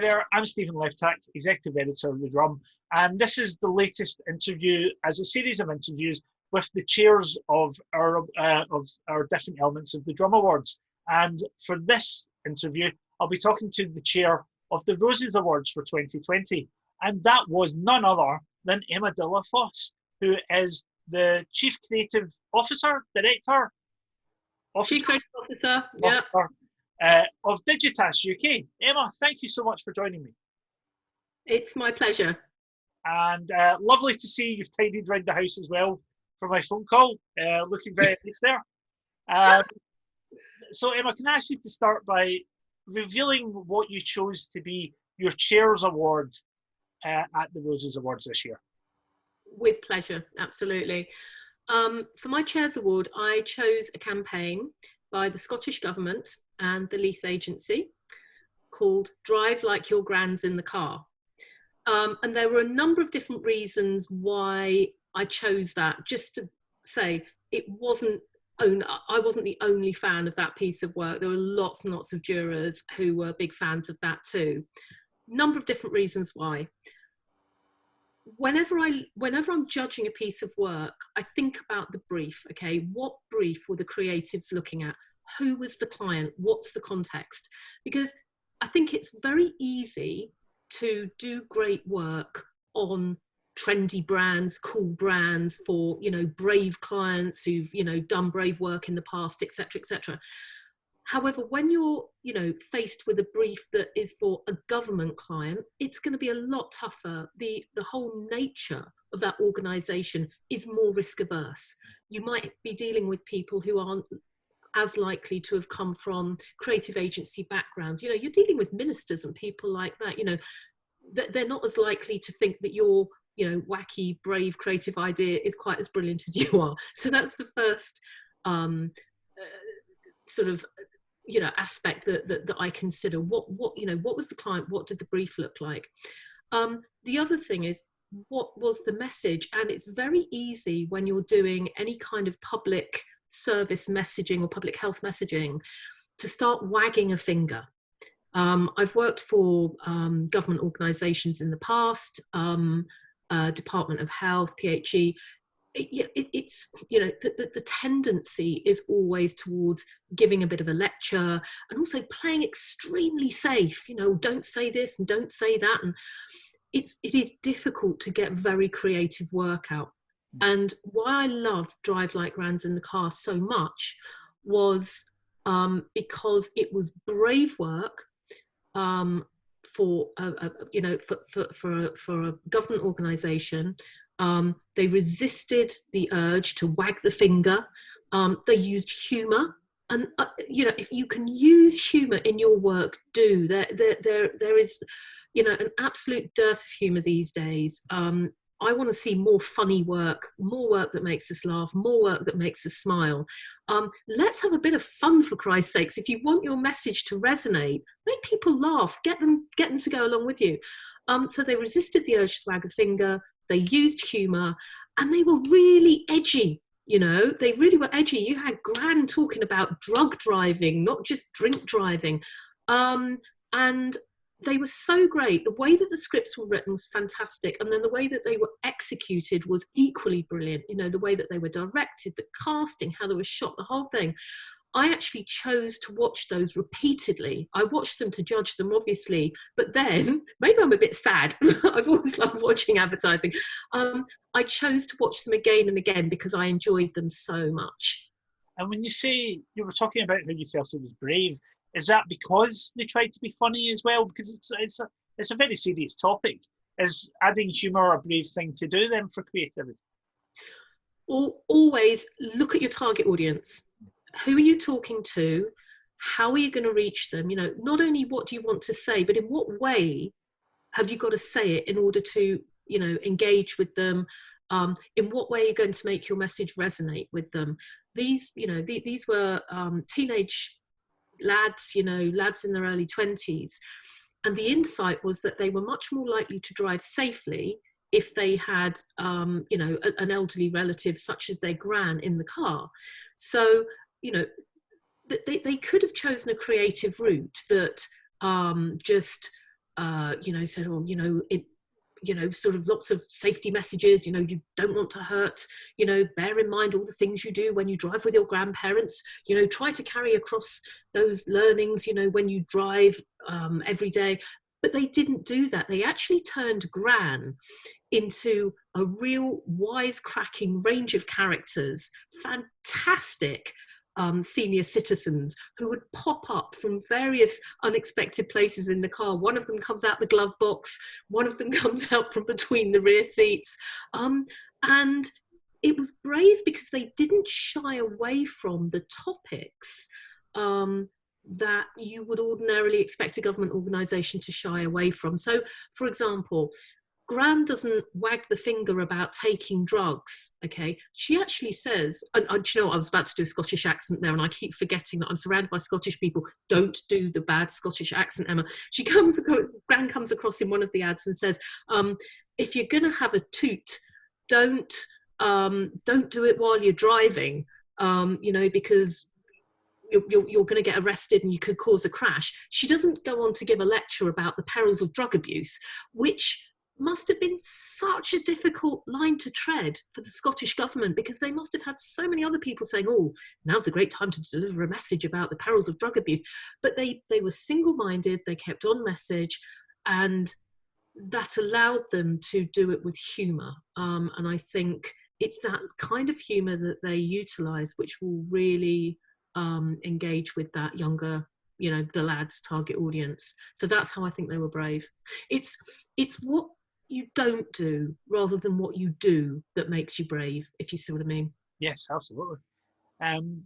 there, I'm Stephen Leftak, Executive Editor of The Drum, and this is the latest interview as a series of interviews with the chairs of our different elements of the Drum Awards. And for this interview, I'll be talking to the chair of the Roses Awards for 2020, and that was none other than Emma de la Fosse, who is the Chief Creative Officer, Director, Chief Creative Officer, yeah. Of Digitas UK. Emma, thank you so much for joining me. It's my pleasure. And lovely to see you've tidied around the house as well for my phone call. Looking very nice there. So Emma, can I ask you to start by revealing what you chose to be your Chair's Award at the Roses Awards this year? With pleasure, absolutely. For my Chair's Award, I chose a campaign by the Scottish Government and the Leith Agency called Drive Like Your Gran's in the Car. And there were a number of different reasons why I chose that. Just to say, I wasn't the only fan of that piece of work. There were lots and lots of jurors who were big fans of that too. Number of different reasons why. Whenever I'm judging a piece of work, I think about the brief. Okay, what brief were the creatives looking at? Who was the client? What's the context? Because I think it's very easy to do great work on trendy brands, cool brands for, brave clients who've, done brave work in the past, etc., etc. However, when you're, faced with a brief that is for a government client, it's going to be a lot tougher. The whole nature of that organisation is more risk averse. You might be dealing with people who aren't as likely to have come from creative agency backgrounds. You're dealing with ministers and people like that. They're not as likely to think that your, wacky, brave, creative idea is quite as brilliant as you are. So that's the first aspect that I consider. What was the client? What did the brief look like? The other thing is, what was the message? And it's very easy when you're doing any kind of public service messaging or public health messaging to start wagging a finger. I've worked for government organisations in the past, Department of Health, PHE. It's the tendency is always towards giving a bit of a lecture and also playing extremely safe. Don't say this and don't say that, and it is difficult to get very creative work out. And why I loved Drive Like Gran's in the Car so much was because it was brave work for a government organisation. They resisted the urge to wag the finger. They used humour, and if you can use humour in your work, do. There is an absolute dearth of humour these days. I want to see more funny work, more work that makes us laugh, more work that makes us smile. Let's have a bit of fun, for Christ's sakes. If you want your message to resonate, make people laugh, get them to go along with you. So they resisted the urge to wag a finger, they used humour, and they were really edgy. They really were edgy. You had Gran talking about drug driving, not just drink driving. And they were so great. The way that the scripts were written was fantastic. And then the way that they were executed was equally brilliant. The way that they were directed, the casting, how they were shot, the whole thing. I actually chose to watch those repeatedly. I watched them to judge them, obviously. But then, maybe I'm a bit sad. I've always loved watching advertising. I chose to watch them again and again because I enjoyed them so much. And when you say, you were talking about how you felt it was brave, is that because they tried to be funny as well? Because it's a very serious topic. Is adding humour a brave thing to do then for creativity? Always look at your target audience. Who are you talking to? How are you going to reach them? Not only what do you want to say, but in what way have you got to say it in order to, engage with them? In what way are you going to make your message resonate with them? These were teenage lads, lads in their early 20s. And the insight was that they were much more likely to drive safely if they had, an elderly relative such as their gran in the car. So, they could have chosen a creative route that just said, oh, sort of lots of safety messages, you don't want to hurt, bear in mind all the things you do when you drive with your grandparents, try to carry across those learnings, when you drive every day. But they didn't do that. They actually turned Gran into a real wisecracking range of characters, fantastic senior citizens who would pop up from various unexpected places in the car. One of them comes out the glove box, one of them comes out from between the rear seats. And it was brave because they didn't shy away from the topics that you would ordinarily expect a government organisation to shy away from. So, for example, Gran doesn't wag the finger about taking drugs, okay? She actually says, and you know what, I was about to do a Scottish accent there, and I keep forgetting that I'm surrounded by Scottish people. Don't do the bad Scottish accent, Emma. Gran comes across in one of the ads and says, if you're going to have a toot, don't do it while you're driving, because you're going to get arrested and you could cause a crash. She doesn't go on to give a lecture about the perils of drug abuse, which must have been such a difficult line to tread for the Scottish government, because they must have had so many other people saying, oh, now's the great time to deliver a message about the perils of drug abuse. But they were single-minded, they kept on message, and that allowed them to do it with humour. And I think it's that kind of humour that they utilise which will really engage with that younger, the lads' target audience. So that's how I think they were brave. It's what you don't do rather than what you do that makes you brave, if you see what I mean. Yes, absolutely.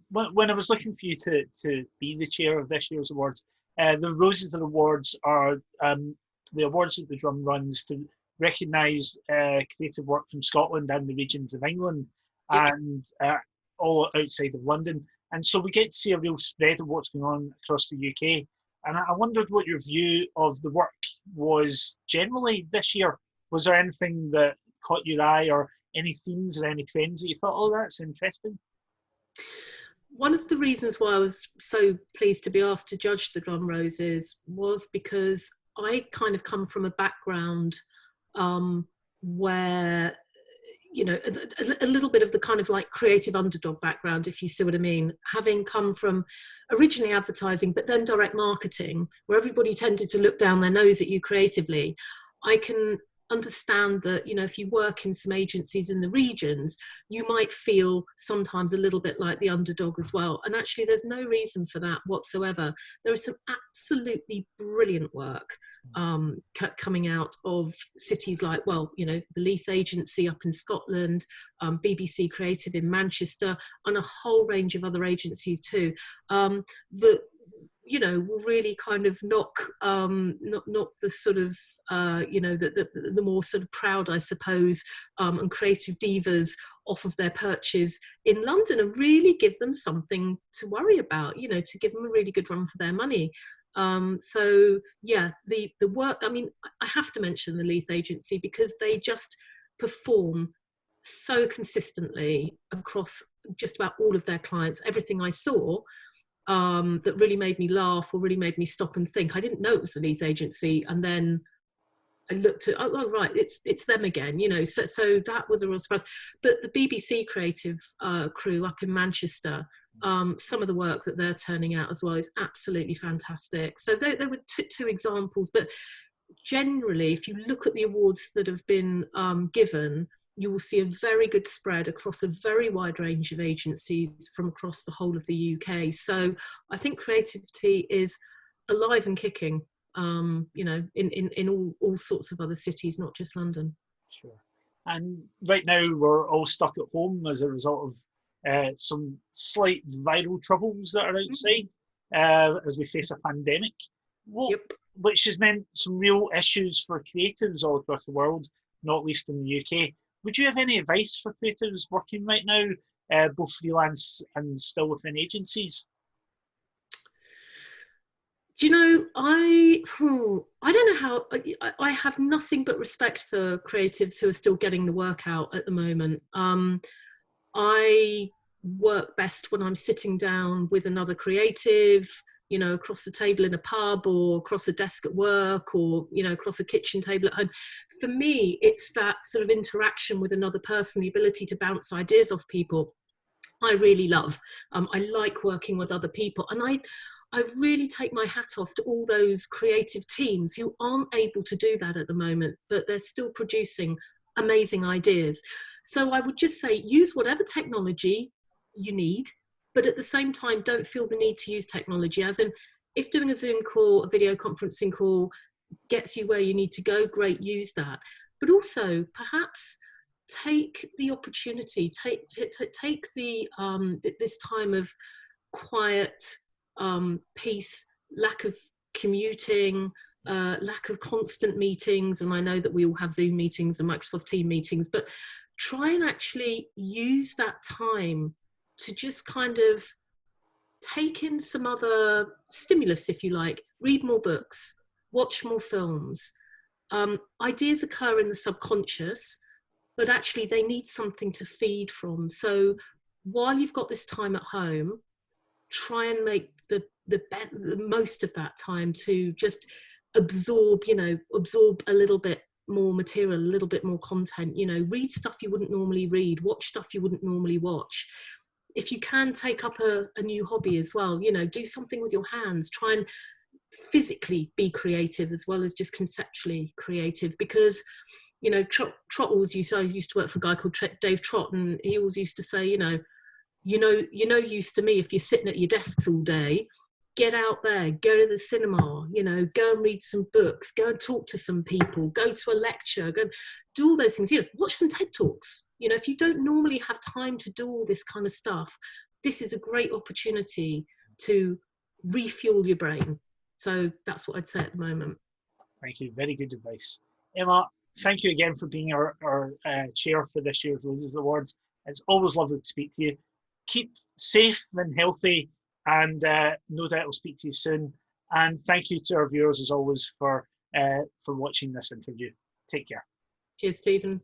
When I was looking for you to be the chair of this year's awards, the Roses and Awards are the awards that the Drum runs to recognise creative work from Scotland and the regions of England, yep, and all outside of London. And so we get to see a real spread of what's going on across the UK. And I wondered what your view of the work was generally this year. Was there anything that caught your eye, or any themes or any trends that you thought, oh, that's interesting? One of the reasons why I was so pleased to be asked to judge the Drum Roses was because I kind of come from a background where, a little bit of the kind of like creative underdog background, if you see what I mean, having come from originally advertising, but then direct marketing, where everybody tended to look down their nose at you creatively. I can understand that, if you work in some agencies in the regions, you might feel sometimes a little bit like the underdog as well. And actually, there's no reason for that whatsoever. There is some absolutely brilliant work coming out of cities like, the Leith Agency up in Scotland, BBC Creative in Manchester, and a whole range of other agencies too, that will really kind of knock the sort of the more sort of proud, I suppose, and creative divas off of their perches in London, and really give them something to worry about, to give them a really good run for their money. So yeah, the work, I mean, I have to mention the Leith Agency because they just perform so consistently across just about all of their clients. Everything I saw that really made me laugh or really made me stop and think. I didn't know it was the Leith Agency, and then I looked at, oh right, it's them again, so that was a real surprise. But the BBC creative crew up in Manchester, some of the work that they're turning out as well is absolutely fantastic. So there were two examples, but generally, if you look at the awards that have been given, you will see a very good spread across a very wide range of agencies from across the whole of the UK. So I think creativity is alive and kicking, in all sorts of other cities, not just London. Sure. And right now we're all stuck at home as a result of some slight viral troubles that are outside as we face a pandemic, which has meant some real issues for creatives all across the world, not least in the UK. Would you have any advice for creatives working right now, both freelance and still within agencies? Do you know, I don't know how, I have nothing but respect for creatives who are still getting the work out at the moment. I work best when I'm sitting down with another creative, you know, across the table in a pub, or across a desk at work, or, you know, across a kitchen table at home. For me, it's that sort of interaction with another person, the ability to bounce ideas off people, I really love. I like working with other people, and I really take my hat off to all those creative teams who aren't able to do that at the moment, but they're still producing amazing ideas. So I would just say, use whatever technology you need, but at the same time, don't feel the need to use technology. As in, if doing a Zoom call, a video conferencing call gets you where you need to go, great, use that. But also, perhaps take the opportunity, take the this time of quiet, peace, lack of commuting, lack of constant meetings. And I know that we all have Zoom meetings and Microsoft Teams meetings, but try and actually use that time to just kind of take in some other stimulus, if you like. Read more books, watch more films. Ideas occur in the subconscious, but actually they need something to feed from. So while you've got this time at home, try and make the most of that time to just absorb a little bit more material, a little bit more content, you know, read stuff you wouldn't normally read, watch stuff you wouldn't normally watch. If you can, take up a new hobby as well, you know, do something with your hands, try and physically be creative as well as just conceptually creative. Because, you know, Trott always used to work for a guy called Dave Trott, and he always used to say, you know, used to me, if you're sitting at your desks all day, get out there, go to the cinema, you know, go and read some books, go and talk to some people, go to a lecture, go and do all those things, you know, watch some TED Talks. You know, if you don't normally have time to do all this kind of stuff, this is a great opportunity to refuel your brain. So that's what I'd say at the moment. Thank you. Very good advice. Emma, thank you again for being our chair for this year's Roses Awards. It's always lovely to speak to you. Keep safe and healthy, and no doubt I'll speak to you soon. And thank you to our viewers, as always, for watching this interview. Take care. Cheers, Stephen.